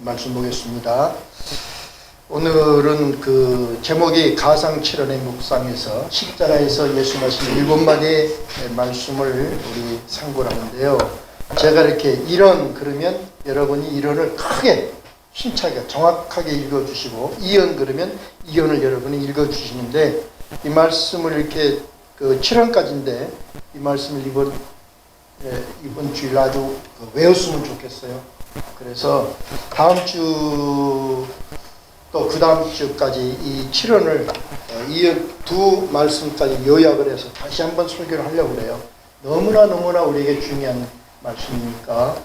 말씀 보겠습니다. 오늘은 그 제목이 가상칠언의 묵상에서 십자가에서 예수님하신 7마디의 말씀을 우리 상고를 하는데요. 제가 이렇게 이런 그러면 여러분이 이런을 크게 힘차게 정확하게 읽어주시고, 이언 그러면 이언을 여러분이 읽어주시는데, 이 말씀을 이렇게 그 7언까지인데 이 말씀을 이번 주일 아주 외웠으면 좋겠어요. 그래서 다음 주 또 그 다음 주까지 이 7언을 이 두 말씀까지 요약을 해서 다시 한번 설교를 하려고 그래요. 너무나 우리에게 중요한 말씀이니까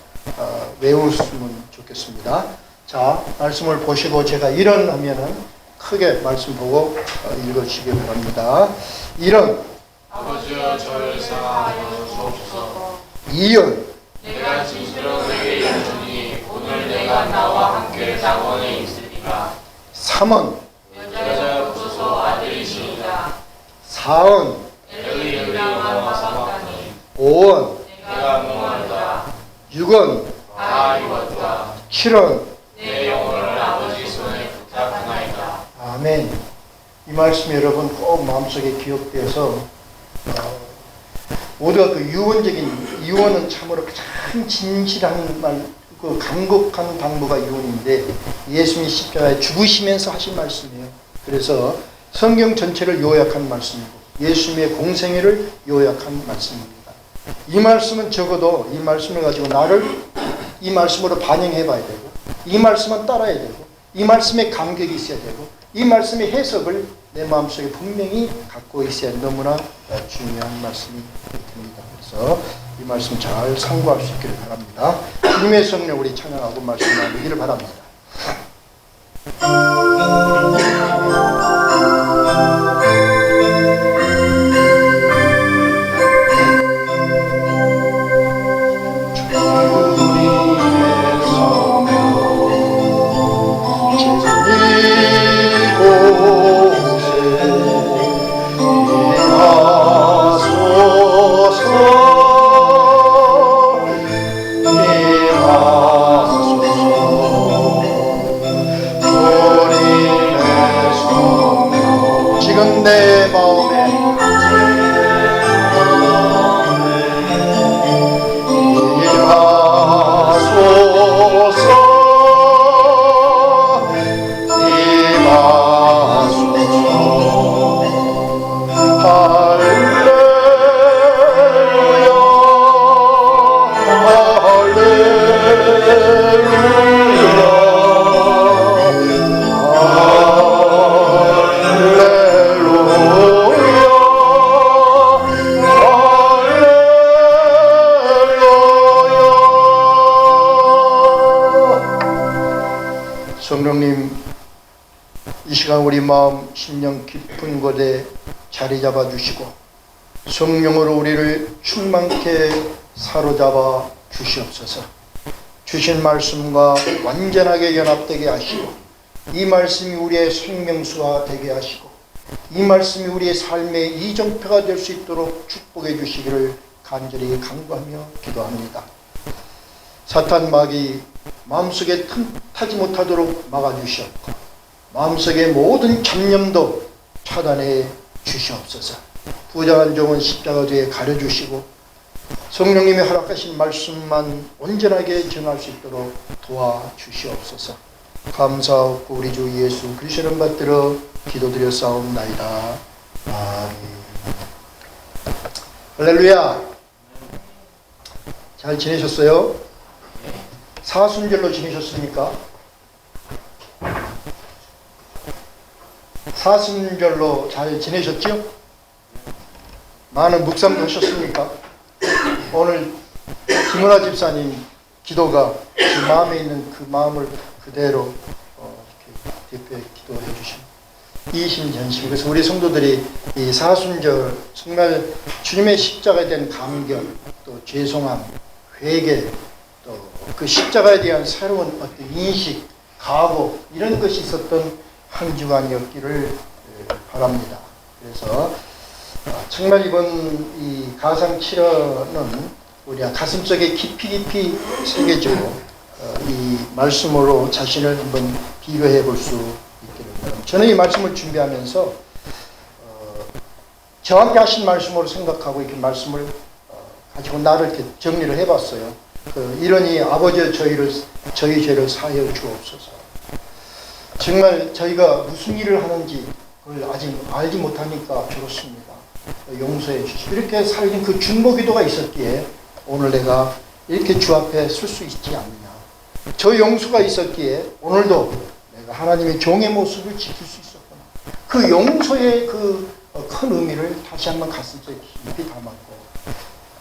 외웠으면 좋겠습니다. 자, 말씀을 보시고 제가 이런 하면은 크게 말씀 보고 읽어주시기 바랍니다. 이런 아버지여 저를 사하여 주옵소서. 이언 내가 진실로 내게 이르노니 오늘 내가 나와 함께 낙원에 있으리라. 3언 여자여 부소 아들이시니라. 4언 엘리 라마 사박다니. 5언 내가 응원하노라. 6언 다 이뤘다. 7언 내 영혼을 아버지 손에 부탁하나이다. 아멘. 이 말씀 여러분 꼭 마음속에 기억돼서 모두가 그 유언은 참으로 가장 진실한 말, 그 간곡한 당부가 유언인데 예수님이 십자가에 죽으시면서 하신 말씀이에요. 그래서 성경 전체를 요약한 말씀이고 예수님의 공생애를 요약한 말씀입니다. 이 말씀은 적어도 이 말씀을 가지고 나를 이 말씀으로 반영해 봐야 되고, 이 말씀은 따라야 되고, 이 말씀에 감격이 있어야 되고, 이 말씀의 해석을 내 마음속에 분명히 갖고 있어야 너무나 중요한 말씀이 됩니다. 그래서 이 말씀 잘 상고할 수 있기를 바랍니다. 주님의 성령 우리 찬양하고 말씀 나누기를 바랍니다. 내 마음에 임하소서, 할렐루야, 성령님, 이 시간 우리 마음 심령 깊은 곳에 자리 잡아 주시고 성령으로 우리를 충만케 사로잡아 주시옵소서. 주신 말씀과 완전하게 연합되게 하시고, 이 말씀이 우리의 생명수가 되게 하시고, 이 말씀이 우리의 삶의 이정표가 될 수 있도록 축복해 주시기를 간절히 간구하며 기도합니다. 사탄 마귀 마음속에 틈타지 못하도록 막아주시옵고, 마음속의 모든 잡념도 차단해 주시옵소서. 부정한 종은 십자가 뒤에 가려주시고 성령님이 허락하신 말씀만 온전하게 전할 수 있도록 도와주시옵소서. 감사하고 우리 주 예수 그리스도 이름 받들어 기도드렸사옵나이다. 아멘. 할렐루야. 잘 지내셨어요? 사순절로 지내셨습니까? 사순절로 잘 지내셨죠? 많은 묵상도 하셨습니까? 오늘 김은아 집사님 기도가 그 마음에 있는 그 마음을 그대로 이렇게 대표해 기도해 주신 이심전심. 그래서 우리 성도들이 이 사순절 정말 주님의 십자가에 대한 감격, 또 죄송함, 회개, 또 그 십자가에 대한 새로운 어떤 인식, 각오, 이런 것이 있었던 한 주간이었기를 바랍니다. 그래서 정말 이번 이 가상 7언은 우리가 가슴속에 깊이 새겨지고 이 말씀으로 자신을 한번 비교해 볼 수 있기를 바랍니다. 저는 이 말씀을 준비하면서 저한테 하신 말씀으로 생각하고 이렇게 말씀을 가지고 나를 이렇게 정리를 해봤어요. 이러니 아버지 저희 죄를 사하여 주옵소서. 정말 저희가 무슨 일을 하는지 그걸 아직 알지 못하니까 그렇습니다. 용서해 주시고 이렇게 살린 그 중보기도가 있었기에 오늘 내가 이렇게 주 앞에 설 수 있지 않느냐. 저 용서가 있었기에 오늘도 내가 하나님의 종의 모습을 지킬 수 있었구나. 그 용서의 그 큰 의미를 다시 한번 가슴속에 깊이 담았고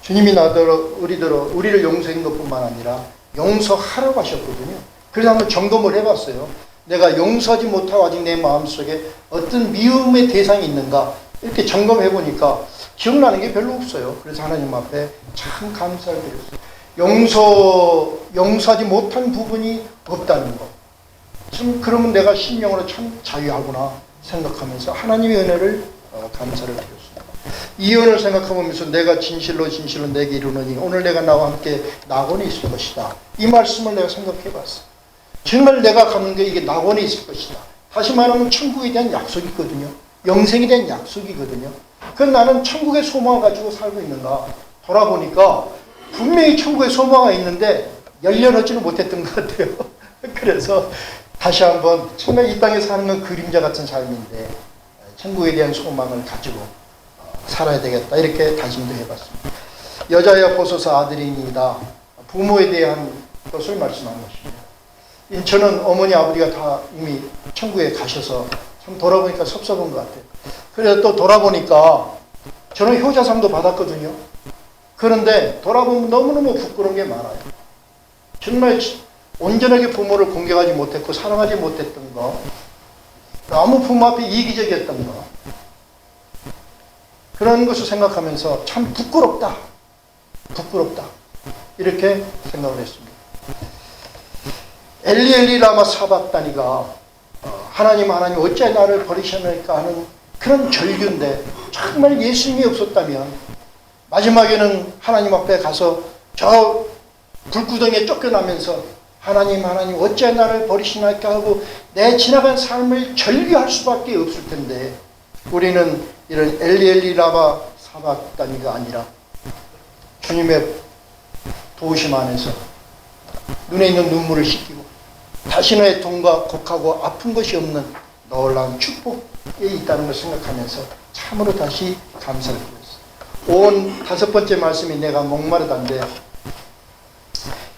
주님이 우리를 용서한 것뿐만 아니라 용서하라고 하셨거든요. 그래서 한번 점검을 해봤어요. 내가 용서하지 못하고 아직 내 마음속에 어떤 미움의 대상이 있는가 이렇게 점검해 보니까 기억나는 게 별로 없어요. 그래서 하나님 앞에 참 감사를 드렸어요. 용서하지 못한 부분이 없다는 것. 참 그러면 내가 심령으로 참 자유하구나 생각하면서 하나님의 은혜를 감사를 드렸습니다. 이 은혜를 생각해보면서 내가 진실로 내게 이루느니 오늘 내가 나와 함께 낙원에 있을 것이다. 이 말씀을 내가 생각해 봤어요. 정말 내가 가는 게 이게 낙원에 있을 것이다. 다시 말하면 천국에 대한 약속이거든요. 영생에 대한 약속이거든요. 그럼 나는 천국의 소망을 가지고 살고 있는가? 돌아보니까 분명히 천국의 소망이 있는데 열려놓지는 못했던 것 같아요. 그래서 다시 한번 정말 이 땅에 사는 건 그림자 같은 삶인데 천국에 대한 소망을 가지고 살아야 되겠다. 이렇게 다짐도 해봤습니다. 여자여 보소서 아들이니이다. 부모에 대한 것을 말씀한 것입니다. 저는 어머니 아버지가 다 이미 천국에 가셔서 참 돌아보니까 섭섭한 것 같아요. 그래서 또 돌아보니까 저는 효자상도 받았거든요. 그런데 돌아보면 너무너무 부끄러운 게 많아요. 정말 온전하게 부모를 공경하지 못했고 사랑하지 못했던 거, 너무 부모 앞에 이기적이었던 거, 그런 것을 생각하면서 참 부끄럽다 이렇게 생각을 했습니다. 엘리 라마 사박다니가 하나님 어찌 나를 버리셨을까 하는 그런 절규인데 정말 예수님이 없었다면 마지막에는 하나님 앞에 가서 저 불구덩이에 쫓겨나면서 하나님 어찌 나를 버리시나이까 하고 내 지나간 삶을 절규할 수밖에 없을 텐데 우리는 이런 엘리 라마 사박다니가 아니라 주님의 도우심 안에서 눈에 있는 눈물을 씻기고 자신의 돈과 곡하고 아픈 것이 없는 놀라운 축복에 있다는 걸 생각하면서 참으로 다시 감사를 드렸어요. 온 5번째 말씀이 내가 목마르다인데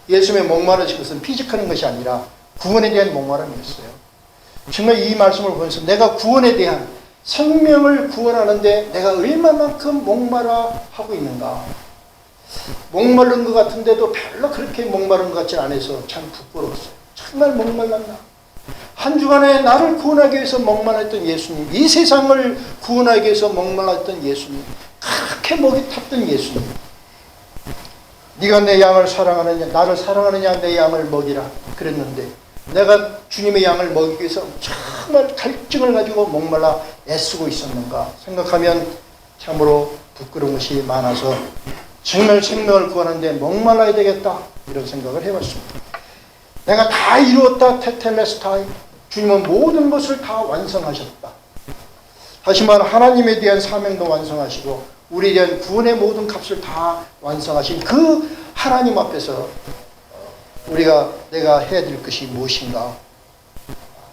예수님의 목마르신 것은 피직하는 것이 아니라 구원에 대한 목마름이었어요. 정말 이 말씀을 보면서 내가 구원에 대한 생명을 구원하는데 내가 얼마만큼 목마라 하고 있는가. 목마른 것 같은데도 별로 그렇게 목마른 것 같지 않아서 참 부끄러웠어요. 정말 목말랐나. 한 주간에 나를 구원하기 위해서 목말랐던 예수님, 이 세상을 구원하기 위해서 목말랐던 예수님, 그렇게 목이 탔던 예수님, 네가 내 양을 사랑하느냐, 나를 사랑하느냐, 내 양을 먹이라 그랬는데 내가 주님의 양을 먹이기 위해서 정말 갈증을 가지고 목말라 애쓰고 있었는가 생각하면 참으로 부끄러운 것이 많아서 정말 생명을 구하는데 목말라야 되겠다 이런 생각을 해봤습니다. 내가 다 이루었다 테텔레스타이, 주님은 모든 것을 다 완성하셨다. 다시 말해 하나님에 대한 사명도 완성하시고 우리에 대한 구원의 모든 값을 다 완성하신 그 하나님 앞에서 내가 해야 될 것이 무엇인가.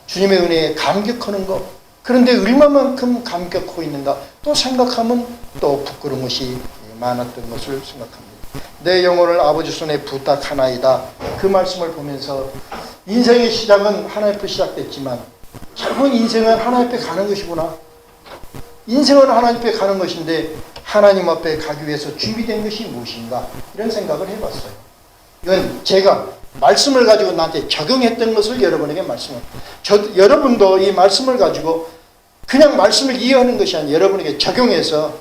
주님의 은혜에 감격하는 것. 그런데 얼마만큼 감격하고 있는가 또 생각하면 또 부끄러운 것이 많았던 것을 생각합니다. 내 영혼을 아버지 손에 부탁하나이다. 그 말씀을 보면서 인생의 시작은 하나님 앞에 시작됐지만 결국 인생은 하나님 앞에 가는 것이구나. 인생은 하나님 앞에 가는 것인데 하나님 앞에 가기 위해서 준비된 것이 무엇인가 이런 생각을 해봤어요. 이건 제가 말씀을 가지고 나한테 적용했던 것을 여러분에게 말씀합니다. 여러분도 이 말씀을 가지고 그냥 말씀을 이해하는 것이 아니라 여러분에게 적용해서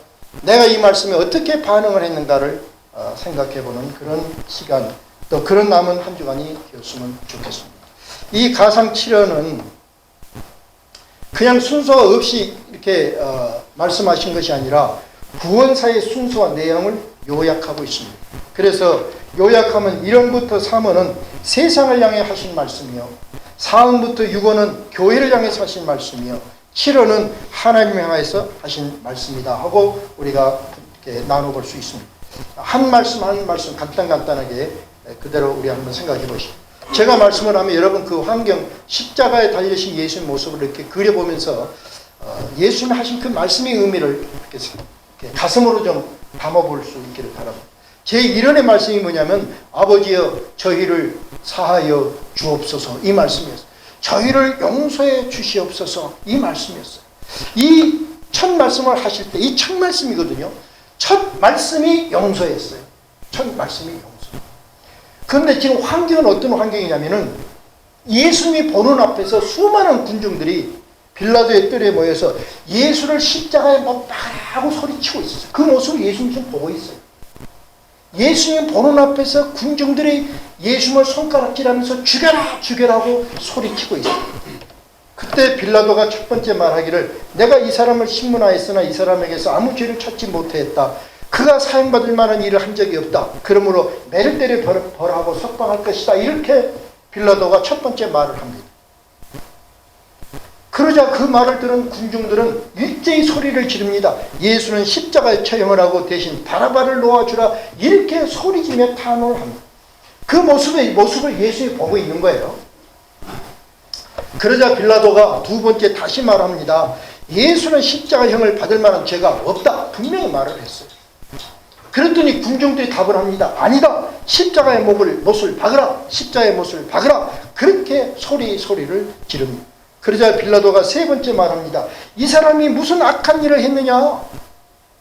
내가 이 말씀에 어떻게 반응을 했는가를 생각해보는 그런 시간, 또 그런 남은 한 주간이 되었으면 좋겠습니다. 이 가상칠언은 그냥 순서가 없이 이렇게 말씀하신 것이 아니라 구원사의 순서와 내용을 요약하고 있습니다. 그래서 요약하면 1원부터 3원은 세상을 향해 하신 말씀이요, 4원부터 6원은 교회를 향해서 하신 말씀이요, 7원은 하나님을 향해서 하신 말씀이다 하고 우리가 이렇게 나눠볼 수 있습니다. 한 말씀 한 말씀 간단하게 그대로 우리 한번 생각해 보시죠. 제가 말씀을 하면 여러분 그 환경, 십자가에 달리신 예수의 모습을 이렇게 그려보면서 예수님 하신 그 말씀의 의미를 이렇게 가슴으로 좀 담아볼 수 있기를 바랍니다. 제 1원의 말씀이 뭐냐면 아버지여 저희를 사하여 주옵소서, 이 말씀이었어요. 저희를 용서해 주시옵소서, 이 말씀이었어요. 이 첫 말씀을 하실 때 이 첫 말씀이거든요. 첫 말씀이 용서였어요. 첫 말씀이 용서. 그런데 지금 환경은 어떤 환경이냐면은 예수님이 보는 앞에서 수많은 군중들이 빌라도의 뜰에 모여서 예수를 십자가에 못 박으라고 소리치고 있었어요. 그 모습을 예수님 지금 보고 있어요. 예수님 보는 앞에서 군중들이 예수님을 손가락질하면서 죽여라 죽여라고 소리치고 있어요. 그때 빌라도가 첫 번째 말하기를 내가 이 사람을 신문하였으나 이 사람에게서 아무 죄를 찾지 못했다. 그가 사형받을 만한 일을 한 적이 없다. 그러므로 매를 때려 벌하고 석방할 것이다. 이렇게 빌라도가 첫 번째 말을 합니다. 그러자 그 말을 들은 군중들은 일제히 소리를 지릅니다. 예수는 십자가에 처형을 하고 대신 바라바를 놓아주라. 이렇게 소리지며 탄원을 합니다. 그 모습을 예수님이 보고 있는 거예요. 그러자 빌라도가 두 번째 다시 말합니다. 예수는 십자가형을 받을 만한 죄가 없다. 분명히 말을 했어요. 그랬더니 군중들이 답을 합니다. 아니다. 십자가의 못을 박으라. 십자가의 못을 박으라. 그렇게 소리를 지릅니다. 그러자 빌라도가 세 번째 말합니다. 이 사람이 무슨 악한 일을 했느냐?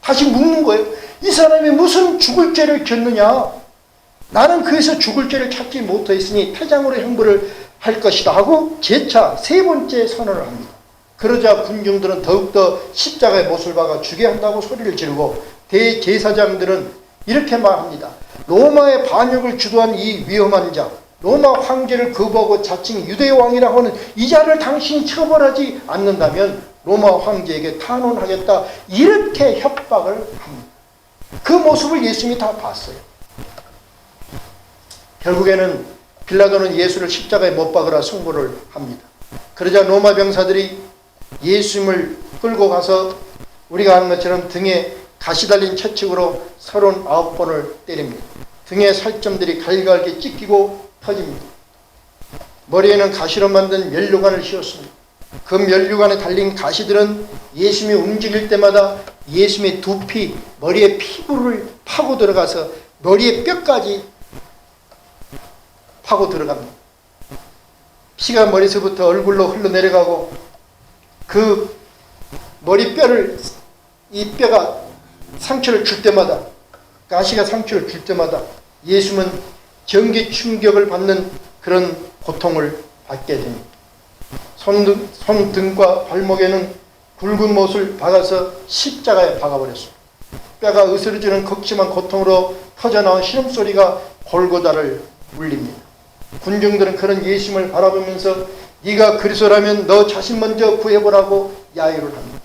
다시 묻는 거예요. 이 사람이 무슨 죽을 죄를 졌느냐? 나는 그에서 죽을 죄를 찾지 못했으니 태장으로 형벌을 할 것이다 하고 재차 세 번째 선언을 합니다. 그러자 군중들은 더욱더 십자가의 못을 박아 죽게 한다고 소리를 지르고 대제사장들은 이렇게 말합니다. 로마의 반역을 주도한 이 위험한 자, 로마 황제를 거부하고 자칭 유대의 왕이라고 하는 이 자를 당신이 처벌하지 않는다면 로마 황제에게 탄원하겠다. 이렇게 협박을 합니다. 그 모습을 예수님이 다 봤어요. 결국에는 빌라도는 예수를 십자가에 못 박으라 승부를 합니다. 그러자 로마 병사들이 예수님을 끌고 가서 우리가 아는 것처럼 등에 가시 달린 채찍으로 39번을 때립니다. 등에 살점들이 갈갈게 찢기고 터집니다. 머리에는 가시로 만든 면류관을 씌웠습니다. 그 면류관에 달린 가시들은 예수님이 움직일 때마다 예수님의 두피, 머리의 피부를 파고 들어가서 머리의 뼈까지 파고 들어갑니다. 피가 머리서부터 얼굴로 흘러내려가고 그 머리뼈를, 이 뼈가 상처를 줄 때마다, 가시가 상처를 줄 때마다 예수님은 전기 충격을 받는 그런 고통을 받게 됩니다. 손등과 발목에는 굵은 못을 박아서 십자가에 박아버렸습니다. 뼈가 으스러지는 극심한 고통으로 터져나온 신음소리가 골고다를 울립니다. 군중들은 그런 예수님을 바라보면서 네가 그리스도라면 너 자신 먼저 구해보라고 야유를 합니다.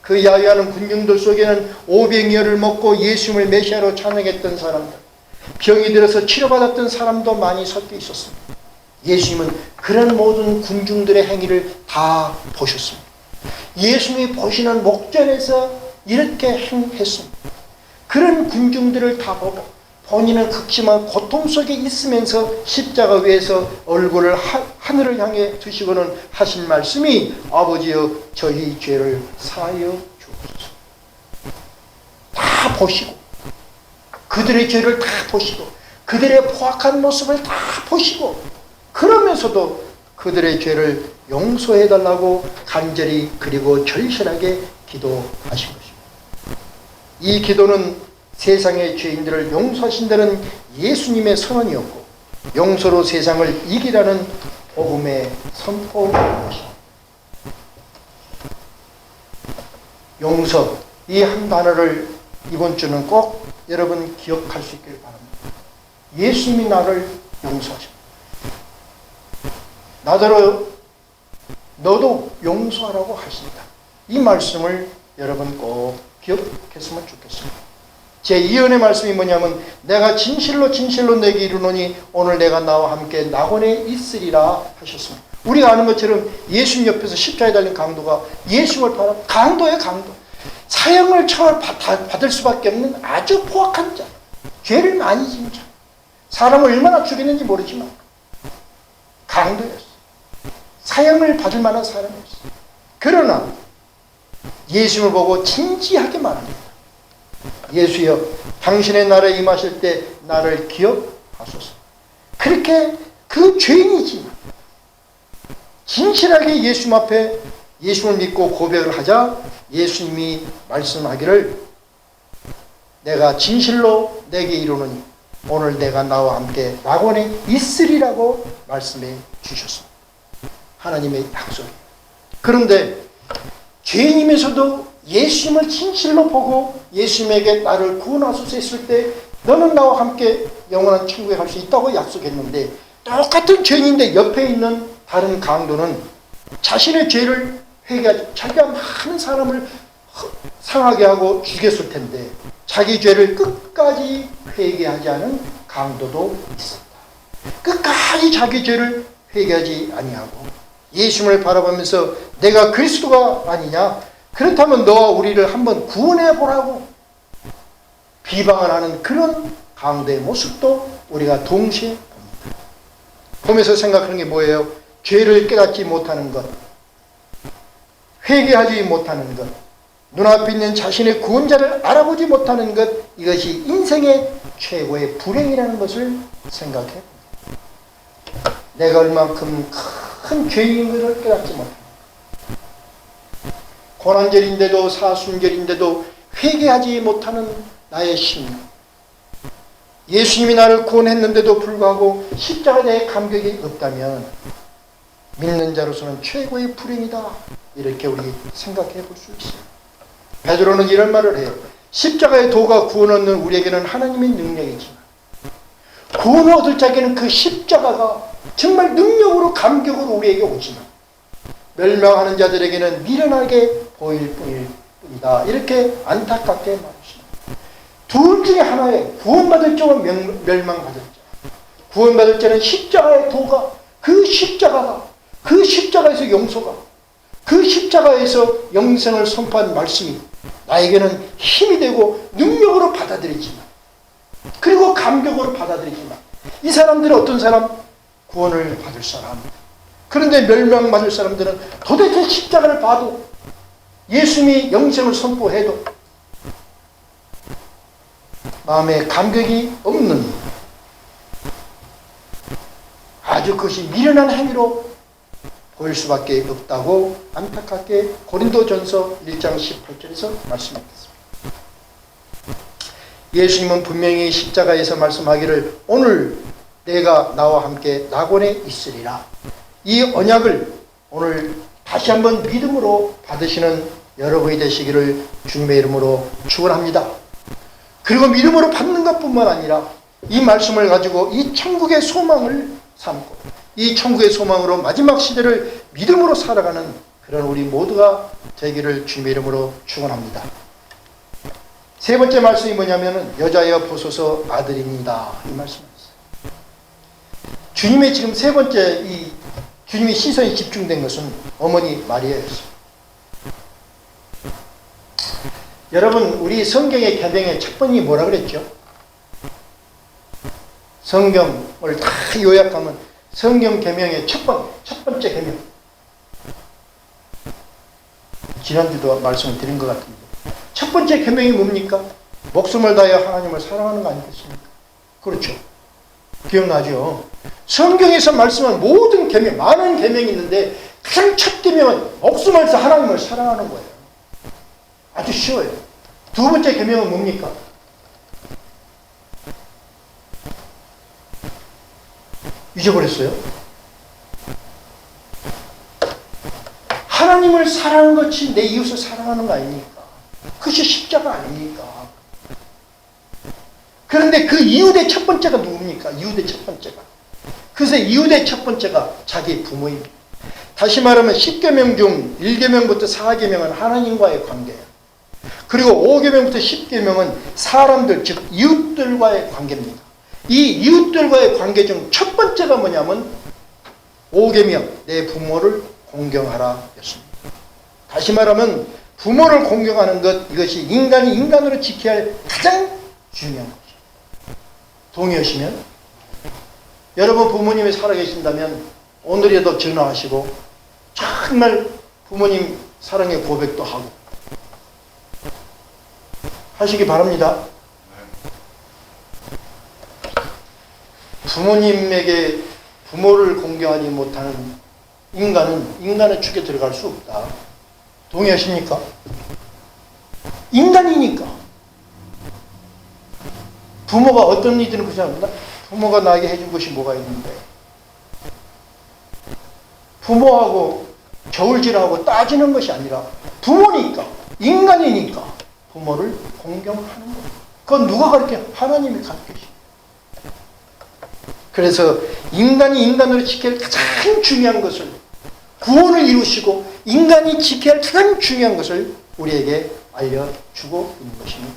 그 야유하는 군중들 속에는 오병이어를 먹고 예수님을 메시아로 찬양했던 사람들, 병이 들어서 치료받았던 사람도 많이 섞여 있었습니다. 예수님은 그런 모든 군중들의 행위를 다 보셨습니다. 예수님이 보시는 목전에서 이렇게 행했습니다. 그런 군중들을 다 보고 본인은 극심한 고통 속에 있으면서 십자가 위에서 얼굴을 하늘을 향해 두시고는 하신 말씀이 아버지여 저희 죄를 사하여 주옵소서. 다 보시고 그들의 죄를 다 보시고 그들의 포악한 모습을 다 보시고 그러면서도 그들의 죄를 용서해달라고 간절히 그리고 절실하게 기도하신 것입니다. 이 기도는 세상의 죄인들을 용서하신다는 예수님의 선언이었고 용서로 세상을 이기라는 복음의 선포입니다. 용서, 이 한 단어를 이번 주는 꼭 여러분 기억할 수 있길 바랍니다. 예수님이 나를 용서하십니다. 나더러 너도 용서하라고 하신다. 이 말씀을 여러분 꼭 기억했으면 좋겠습니다. 제 이언의 말씀이 뭐냐면 내가 진실로 진실로 내게 이르노니 오늘 내가 나와 함께 낙원에 있으리라 하셨습니다. 우리가 아는 것처럼 예수님 옆에서 십자가에 달린 강도가 예수님을 바라 강도예요. 강도. 사형을 받을 수밖에 없는 아주 포악한 자. 죄를 많이 지은 자. 사람을 얼마나 죽였는지 모르지만 강도였어. 사형을 받을 만한 사람이었어. 그러나 예수님을 보고 진지하게 말합니다. 예수여, 당신의 나라에 임하실 때 나를 기억하소서. 그렇게 그 죄인이지만 진실하게 예수님 앞에 예수를 믿고 고백을 하자 예수님이 말씀하기를 내가 진실로 내게 이르노니 오늘 내가 나와 함께 낙원에 있으리라고 말씀해 주셨습니다. 하나님의 약속이에요. 그런데 죄인이면서도 예수님을 진실로 보고 예수님에게 나를 구원하소서 했을 때 너는 나와 함께 영원한 천국에 갈 수 있다고 약속했는데 똑같은 죄인인데 옆에 있는 다른 강도는 자신의 죄를 회개하지 자기가 많은 사람을 상하게 하고 죽였을 텐데 자기 죄를 끝까지 회개하지 않은 강도도 있습니다. 끝까지 자기 죄를 회개하지 아니하고 예수님을 바라보면서 내가 그리스도가 아니냐? 그렇다면 너와 우리를 한번 구원해 보라고 비방을 하는 그런 강도의 모습도 우리가 동시에 봅니다. 보면서 생각하는 게 뭐예요? 죄를 깨닫지 못하는 것, 회개하지 못하는 것, 눈앞에 있는 자신의 구원자를 알아보지 못하는 것, 이것이 인생의 최고의 불행이라는 것을 생각해 봅니다. 내가 얼만큼 큰 죄인인 것을 깨닫지 못합니다. 고난절인데도 사순절인데도 회개하지 못하는 나의 심령. 예수님이 나를 구원했는데도 불구하고 십자가에 대해 감격이 없다면 믿는 자로서는 최고의 불행이다. 이렇게 우리 생각해 볼 수 있어요. 베드로는 이런 말을 해요. 십자가의 도가 구원 얻는 우리에게는 하나님의 능력이지만 구원을 얻을 자에게는 그 십자가가 정말 능력으로 감격으로 우리에게 오지만 멸망하는 자들에게는 미련하게 보일 뿐이다. 이렇게 안타깝게 말했습니다. 둘 중에 하나에 구원받을 자와 멸망받을 자. 구원받을 자는 십자가의 도가 그 십자가가 그 십자가에서 용서가 그 십자가에서 영생을 선포한 말씀이 나에게는 힘이 되고 능력으로 받아들이지만 그리고 감격으로 받아들이지만 이 사람들은 어떤 사람? 구원을 받을 사람. 그런데 멸망받을 사람들은 도대체 십자가를 봐도 예수님이 영생을 선포해도 마음에 감격이 없는 아주 그것이 미련한 행위로 보일 수밖에 없다고 안타깝게 고린도전서 1장 18절에서 말씀하셨습니다. 예수님은 분명히 십자가에서 말씀하기를 오늘 내가 나와 함께 낙원에 있으리라. 이 언약을 오늘 다시 한번 믿음으로 받으시는 여러분이 되시기를 주님의 이름으로 축원합니다. 그리고 믿음으로 받는 것뿐만 아니라 이 말씀을 가지고 이 천국의 소망을 삼고 이 천국의 소망으로 마지막 시대를 믿음으로 살아가는 그런 우리 모두가 되기를 주님의 이름으로 축원합니다. 세 번째 말씀이 뭐냐면은 여자여 보소서 아들입니다. 이 말씀이었어요. 주님의 지금 세 번째 주님의 시선이 집중된 것은 어머니 마리아였습니다. 여러분 우리 성경의 계명의 첫 번이 뭐라 그랬죠? 성경을 다 요약하면 성경 계명의 첫 번째 계명. 지난주도 말씀을 드린 것 같은데 첫 번째 계명이 뭡니까? 목숨을 다하여 하나님을 사랑하는 거 아니겠습니까? 그렇죠. 기억나죠? 성경에서 말씀한 모든 계명, 많은 계명이 있는데 가장 첫 계명은 목숨을 다해 하나님을 사랑하는 거예요. 아주 쉬워요. 두 번째 계명은 뭡니까? 잊어버렸어요? 하나님을 사랑하는 것이 내 이웃을 사랑하는 거 아닙니까? 그것이 십자가 아닙니까? 그런데 그 이웃의 첫 번째가 누굽니까? 이웃의 첫 번째가. 그래서 이웃의 첫 번째가 자기 부모입니다. 다시 말하면 10계명 중 1계명부터 4계명은 하나님과의 관계예요. 그리고 5계명부터 10계명은 사람들, 즉 이웃들과의 관계입니다. 이 이웃들과의 관계 중 첫 번째가 뭐냐면 5계명, 내 부모를 공경하라 였습니다. 다시 말하면 부모를 공경하는 것, 이것이 인간이 인간으로 지켜야 할 가장 중요한 것입니다. 동의하시면? 여러분 부모님이 살아계신다면 오늘이라도 전화하시고 정말 부모님 사랑의 고백도 하고 하시기 바랍니다. 부모님에게 부모를 공경하지 못하는 인간은 인간의 축에 들어갈 수 없다. 동의하십니까? 인간이니까. 부모가 어떤 일이든 그렇지 않나? 부모가 나에게 해준 것이 뭐가 있는데 부모하고 겨울질하고 따지는 것이 아니라 부모니까, 인간이니까 부모를 공경하는 거예요. 그건 누가 가르쳐? 하나님이 가르치십니다. 그래서 인간이 인간으로 지켜야 할 가장 중요한 것을, 구원을 이루시고 인간이 지켜야 할 가장 중요한 것을 우리에게 알려주고 있는 것입니다.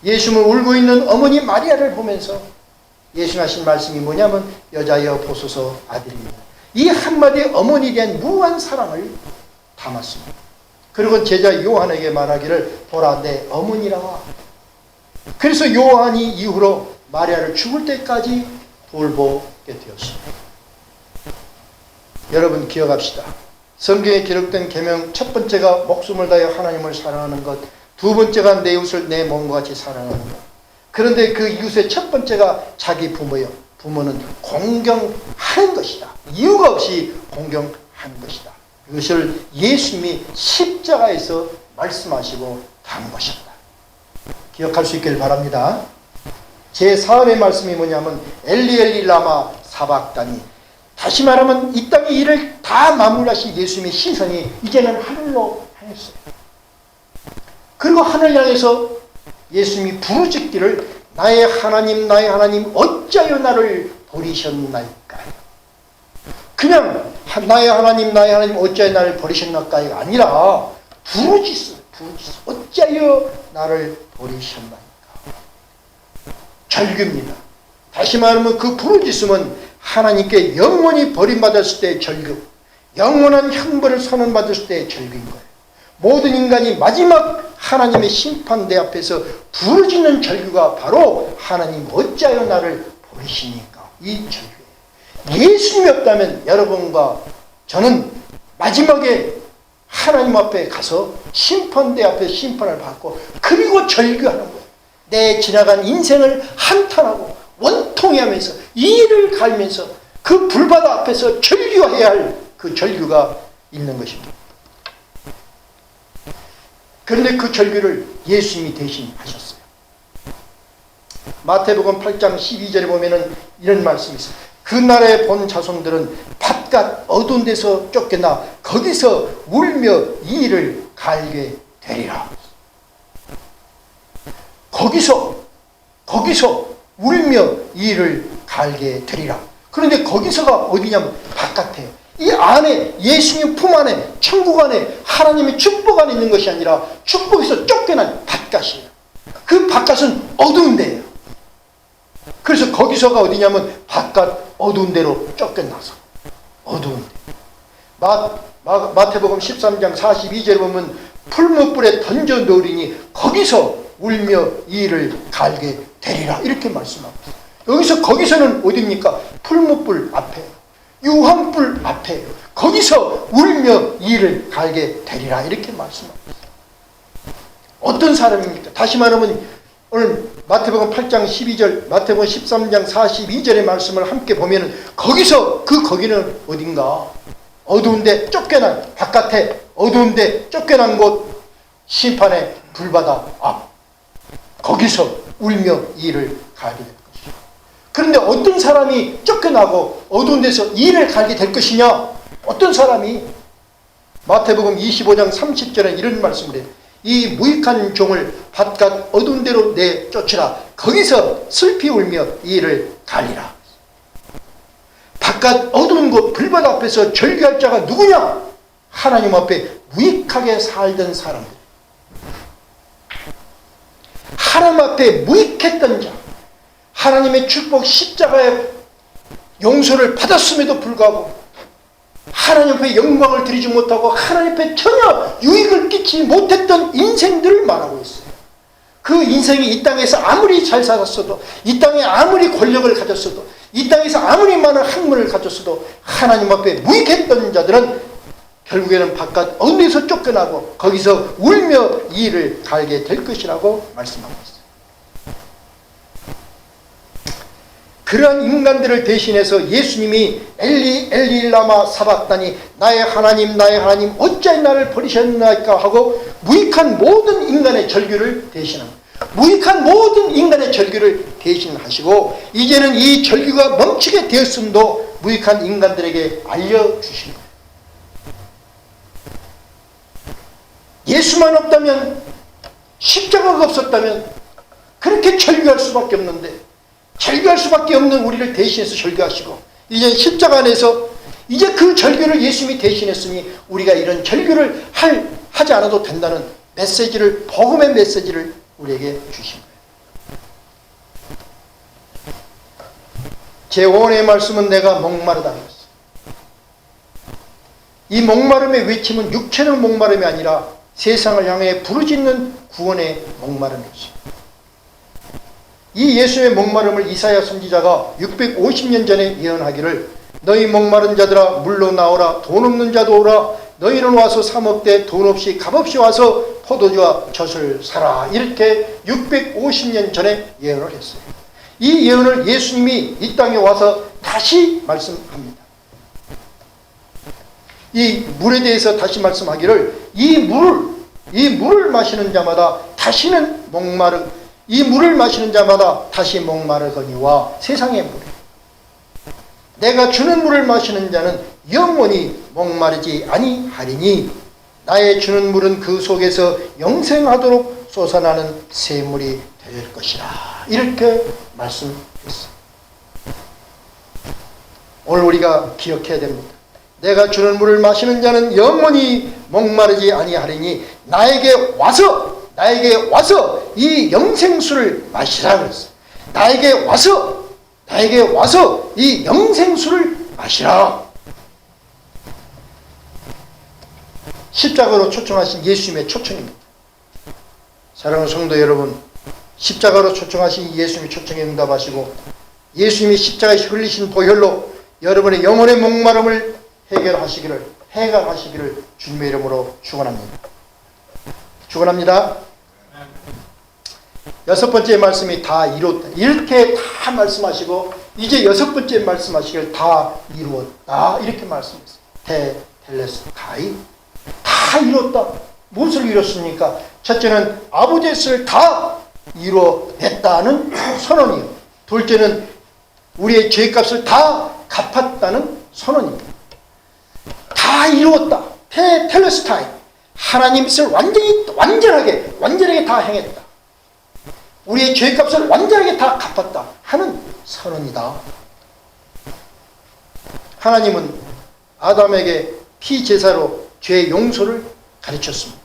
예수님을 울고 있는 어머니 마리아를 보면서 예수님 하신 말씀이 뭐냐면 여자여 보소서 아들입니다. 이 한마디에 어머니에 대한 무한 사랑을 담았습니다. 그리고 제자 요한에게 말하기를 보라 내 어머니라. 그래서 요한이 이후로 마리아를 죽을 때까지 돌보게 되었습니다. 여러분 기억합시다. 성경에 기록된 계명 첫 번째가 목숨을 다하여 하나님을 사랑하는 것, 두 번째가 내 이웃을 내 몸과 같이 사랑하는 것. 그런데 그 이웃의 첫 번째가 자기 부모요. 부모는 공경하는 것이다. 이유가 없이 공경하는 것이다. 이것을 예수님이 십자가에서 말씀하시고 담은 것입니다. 기억할 수 있길 바랍니다. 제4회의 말씀이 뭐냐면 엘리 엘리 라마 사박다니. 다시 말하면 이 땅의 일을 다 마무리하신 예수님의 시선이 이제는 하늘로 향했어요. 그리고 하늘 향해서 예수님이 부르짖기를 나의 하나님 어찌하여 나를 버리셨나이까요. 그냥 나의 하나님 어찌하여 나를 버리셨나이까요가 아니라 부르짖어. 어찌하여 나를 버리셨나이까. 절규입니다. 다시 말하면 그 부르짖음은 하나님께 영원히 버림받았을 때의 절규, 영원한 형벌을 선언받았을 때의 절규인 거예요. 모든 인간이 마지막 하나님의 심판대 앞에서 부르짖는 절규가 바로 하나님 어찌하여 나를 버리시니까, 이 절규예요. 예수님이 없다면 여러분과 저는 마지막에 하나님 앞에 가서 심판대 앞에 심판을 받고 그리고 절규하는 거예요. 내 지나간 인생을 한탄하고 원통해하면서 이를 갈면서 그 불바다 앞에서 절규해야 할 그 절규가 있는 것입니다. 그런데 그 절규를 예수님이 대신 하셨어요. 마태복음 8장 12절에 보면은 이런 말씀이 있어요. 그 나라에 본 자손들은 바깥 어두운 데서 쫓겨나 거기서 울며 이를 갈게 되리라. 거기서 울며 이를 갈게 되리라. 그런데 거기서가 어디냐면 바깥에요. 이 안에 예수님 품 안에 천국 안에 하나님의 축복 안에 있는 것이 아니라 축복에서 쫓겨난 바깥이에요. 그 바깥은 어두운 데예요. 그래서 거기서가 어디냐면 바깥 어두운 데로 쫓겨나서 어두운 데. 마태복음 13장 42절에 보면 풀무불에 던져 놓으리니 거기서 울며 이를 갈게 되리라 이렇게 말씀합니다. 여기서 거기서는 어디입니까? 풀무불 앞에, 유황불 앞에, 거기서 울며 이를 갈게 되리라 이렇게 말씀합니다. 어떤 사람입니까? 다시 말하면 오늘 마태복음 8장 12절, 마태복음 13장 42절의 말씀을 함께 보면은 거기는 어딘가? 어두운데 쫓겨난, 바깥에 어두운데 쫓겨난 곳, 심판의 불바다 앞, 거기서 울며 이를 갈게 될 것이죠. 그런데 어떤 사람이 쫓겨나고 어두운 데서 이를 갈게 될 것이냐? 어떤 사람이? 마태복음 25장 30절에 이런 말씀을 해요. 이 무익한 종을 바깥 어두운 데로 내쫓으라. 거기서 슬피 울며 이를 갈리라. 바깥 어두운 곳 불바다 앞에서 절규할 자가 누구냐? 하나님 앞에 무익하게 살던 사람들. 하나님 앞에 무익했던 자, 하나님의 축복 십자가의 용서를 받았음에도 불구하고 하나님 앞에 영광을 드리지 못하고 하나님 앞에 전혀 유익을 끼치지 못했던 인생들을 말하고 있어요. 그 인생이 이 땅에서 아무리 잘 살았어도, 이 땅에 아무리 권력을 가졌어도, 이 땅에서 아무리 많은 학문을 가졌어도 하나님 앞에 무익했던 자들은 결국에는 바깥 어디서 쫓겨나고 거기서 울며 이를 갈게 될 것이라고 말씀하고 있어요. 그러한 인간들을 대신해서 예수님이 엘리 엘리 라마 사박다니 나의 하나님 어찌하여 나를 버리셨나이까 하고 무익한 모든 인간의 절규를 대신합니다. 무익한 모든 인간의 절규를 대신하시고 이제는 이 절규가 멈추게 되었음도 무익한 인간들에게 알려주신 거예요. 예수만 없다면, 십자가가 없었다면 그렇게 절규할 수밖에 없는데, 절규할 수밖에 없는 우리를 대신해서 절규하시고 이제 십자가 안에서 이제 그 절규를 예수님이 대신했으니 우리가 이런 절규를 하지 않아도 된다는 메시지를, 복음의 메시지를 우리에게 주신 거예요. 제 5원의 말씀은 내가 목마르다 그랬어요. 이 목마름의 외침은 육체적 목마름이 아니라 세상을 향해 부르짖는 구원의 목마름이었어요. 이 예수의 목마름을 이사야 선지자가 650년 전에 예언하기를 너희 목마른 자들아 물로 나오라 돈 없는 자도 오라 너희는 와서 사 먹되 돈 없이 값없이 와서 포도주와 젖을 사라 이렇게 650년 전에 예언을 했어요. 이 예언을 예수님이 이 땅에 와서 다시 말씀합니다. 이 물에 대해서 다시 말씀하기를 이 물을 마시는 자마다 다시는 이 물을 마시는 자마다 다시 목마르거니와 세상의 물 내가 주는 물을 마시는 자는 영원히 목마르지 아니하리니 나의 주는 물은 그 속에서 영생하도록 솟아나는 샘물이 될 것이라 이렇게 말씀했어요. 오늘 우리가 기억해야 됩니다. 내가 주는 물을 마시는 자는 영원히 목마르지 아니하리니 나에게 와서 이 영생수를 마시라 그랬어요. 나에게 와서 이 영생수를 마시라. 십자가로 초청하신 예수님의 초청입니다. 사랑하는 성도 여러분, 십자가로 초청하신 예수님의 초청에 응답하시고 예수님이 십자가에서 흘리신 보혈로 여러분의 영혼의 목마름을 해결하시기를 주님의 이름으로 축원합니다. 여섯 번째 말씀이 다 이뤘다. 이렇게 다 말씀하시고 이제 여섯 번째 말씀하시길 다 이루었다. 이렇게 말씀했어요. 텔레스타이 다 이뤘다. 무엇을 이뤘습니까? 첫째는 아버지의 뜻을 다 이루어냈다는 선언이요. 둘째는 우리의 죄값을 다 갚았다는 선언입니다. 다 이루었다. 텔레스타이 하나님의 뜻을 완전하게 다 행했다. 우리의 죄값을 완전하게 다 갚았다 하는 선언이다. 하나님은 아담에게 피제사로 죄 용서를 가르쳤습니다.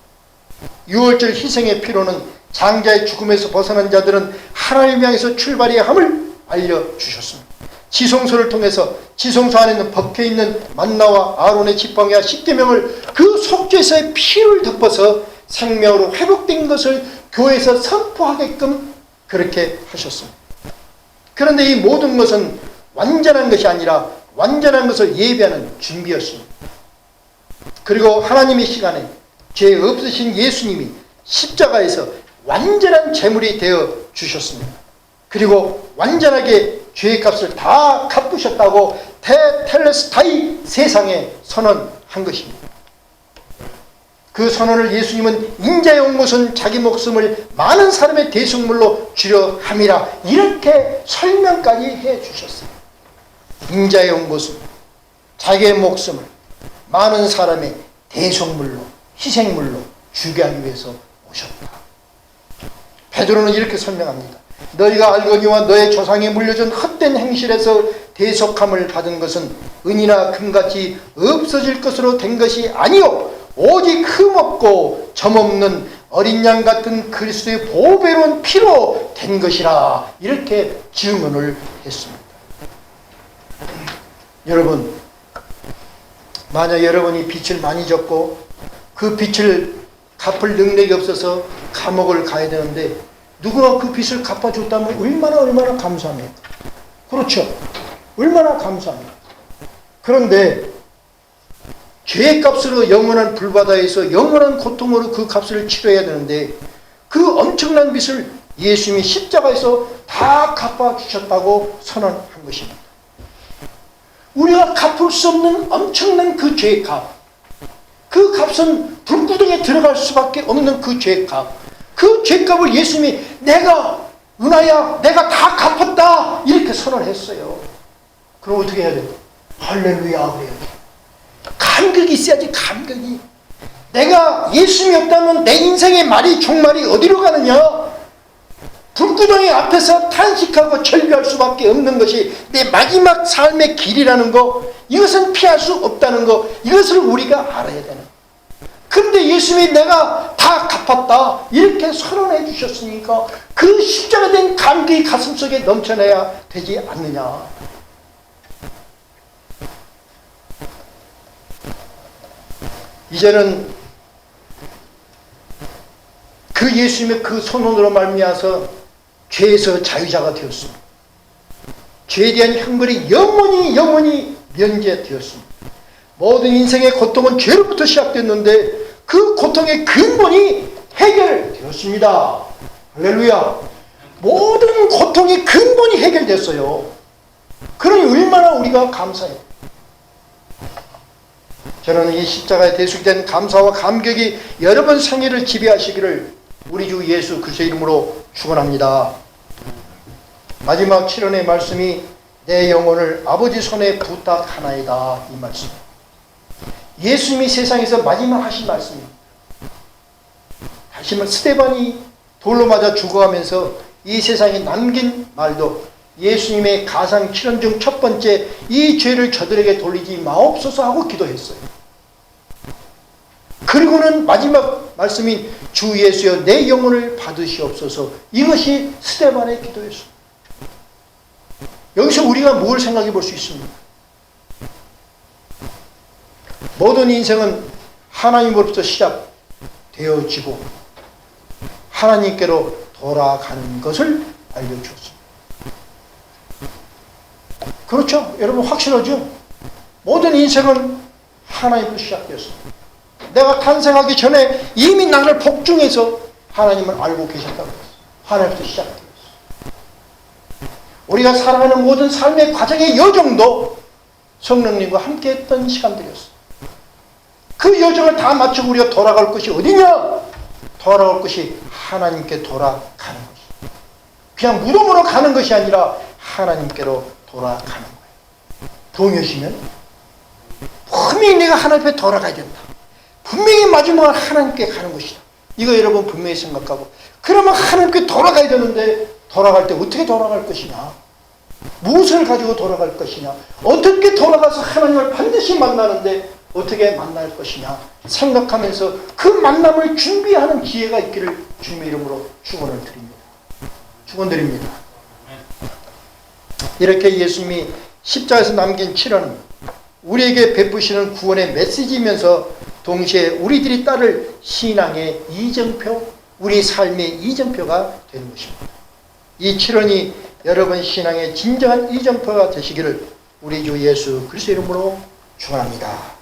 유월절 희생의 피로는 장자의 죽음에서 벗어난 자들은 하나님을 향해서 출발해야 함을 알려주셨습니다. 지성소를 통해서 지성소 안에 있는 박혀있는 만나와 아론의 지팡이와 십계명을 그 속죄서의 피를 덮어서 생명으로 회복된 것을 교회에서 선포하게끔 그렇게 하셨습니다. 그런데 이 모든 것은 완전한 것이 아니라 완전한 것을 예비하는 준비였습니다. 그리고 하나님의 시간에 죄 없으신 예수님이 십자가에서 완전한 제물이 되어 주셨습니다. 그리고 완전하게 죄의 값을 다 갚으셨다고 텔레스타이 세상에 선언한 것입니다. 그 선언을 예수님은 인자에 온 것은 자기 목숨을 많은 사람의 대속물로 주려 함이라 이렇게 설명까지 해 주셨어요. 인자에 온 것은 자기의 목숨을 많은 사람의 대속물로 희생물로 주게 하기 위해서 오셨다. 베드로는 이렇게 설명합니다. 너희가 알거니와 너의 조상이 물려준 헛된 행실에서 대속함을 받은 것은 은이나 금같이 없어질 것으로 된 것이 아니요 오직 흠없고 점없는 어린 양 같은 그리스도의 보배로운 피로 된 것이라 이렇게 증언을 했습니다. 여러분, 만약 여러분이 빚을 많이 졌고 그 빚을 갚을 능력이 없어서 감옥을 가야 되는데 누구가 그 빚을 갚아줬다면 얼마나 감사합니까? 그렇죠. 얼마나 감사합니까? 그런데 죄의 값으로 영원한 불바다에서 영원한 고통으로 그 값을 치러야 되는데 그 엄청난 빚을 예수님이 십자가에서 다 갚아주셨다고 선언한 것입니다. 우리가 갚을 수 없는 엄청난 그 죄의 값, 그 값은 불구덩이에 들어갈 수밖에 없는 그 죄의 값, 그 죄값을 예수님이 내가 은하야 내가 다 갚았다 이렇게 선언했어요. 그럼 어떻게 해야 돼요? 할렐루야 그래요. 감격이 있어야지. 감격이. 내가 예수님이 없다면 내 인생의 말이 종말이 어디로 가느냐? 불구덩이 앞에서 탄식하고 절규할 수밖에 없는 것이 내 마지막 삶의 길이라는 거, 이것은 피할 수 없다는 거, 이것을 우리가 알아야 되는 거예요. 그런데 예수님이 내가 다 갚았다 이렇게 선언해 주셨으니까 그 십자가된 감격이 가슴속에 넘쳐나야 되지 않느냐. 이제는 그 예수님의 그 선언으로 말미암아서 죄에서 자유자가 되었습니다. 죄에 대한 형벌이 영원히 면제되었습니다. 모든 인생의 고통은 죄로부터 시작됐는데 그 고통의 근본이 해결되었습니다. 할렐루야. 모든 고통의 근본이 해결됐어요. 그러니 얼마나 우리가 감사해요. 저는 이 십자가에 대속된 감사와 감격이 여러분 생애를 지배하시기를 우리 주 예수 그리스도의 이름으로 축원합니다. 마지막 7원의 말씀이 내 영혼을 아버지 손에 부탁하나이다 이 말씀. 예수님이 세상에서 마지막 하신 말씀입니다. 다시 말해 스데반이 돌로 맞아 죽어가면서 이 세상에 남긴 말도 예수님의 가상 7원 중 첫 번째 이 죄를 저들에게 돌리지 마옵소서 하고 기도했어요. 그리고는 마지막 말씀인 주 예수여 내 영혼을 받으시옵소서. 이것이 스데반의 기도였습니다. 여기서 우리가 뭘 생각해 볼 수 있습니까? 모든 인생은 하나님으로부터 시작되어지고 하나님께로 돌아가는 것을 알려주었습니다. 그렇죠? 여러분 확실하죠? 모든 인생은 하나님으로부터 시작되었습니다. 내가 탄생하기 전에 이미 나를 복중해서 하나님을 알고 계셨다고 했어요. 하나님부터 시작되었어요. 우리가 살아가는 모든 삶의 과정의 여정도 성령님과 함께 했던 시간들이었어요. 그 여정을 다 마치고 우리가 돌아갈 것이 어디냐? 돌아올 것이 하나님께 돌아가는 것이에요. 그냥 무덤으로 가는 것이 아니라 하나님께로 돌아가는 거예요. 동의하시면 분명히 내가 하나님 앞에 돌아가야 된다. 분명히 마지막은 하나님께 가는 것이다. 이거 여러분 분명히 생각하고 그러면 하나님께 돌아가야 되는데 돌아갈 때 어떻게 돌아갈 것이냐? 무엇을 가지고 돌아갈 것이냐? 어떻게 돌아가서 하나님을 반드시 만나는데 어떻게 만날 것이냐 생각하면서 그 만남을 준비하는 기회가 있기를 주님의 이름으로 축원을 드립니다. 축원드립니다. 이렇게 예수님이 십자가에서 남긴 7원은 우리에게 베푸시는 구원의 메시지이면서 동시에 우리들이 따를 신앙의 이정표, 우리 삶의 이정표가 되는 것입니다. 이 7원이 여러분 신앙의 진정한 이정표가 되시기를 우리 주 예수 그리스도의 이름으로 축원합니다.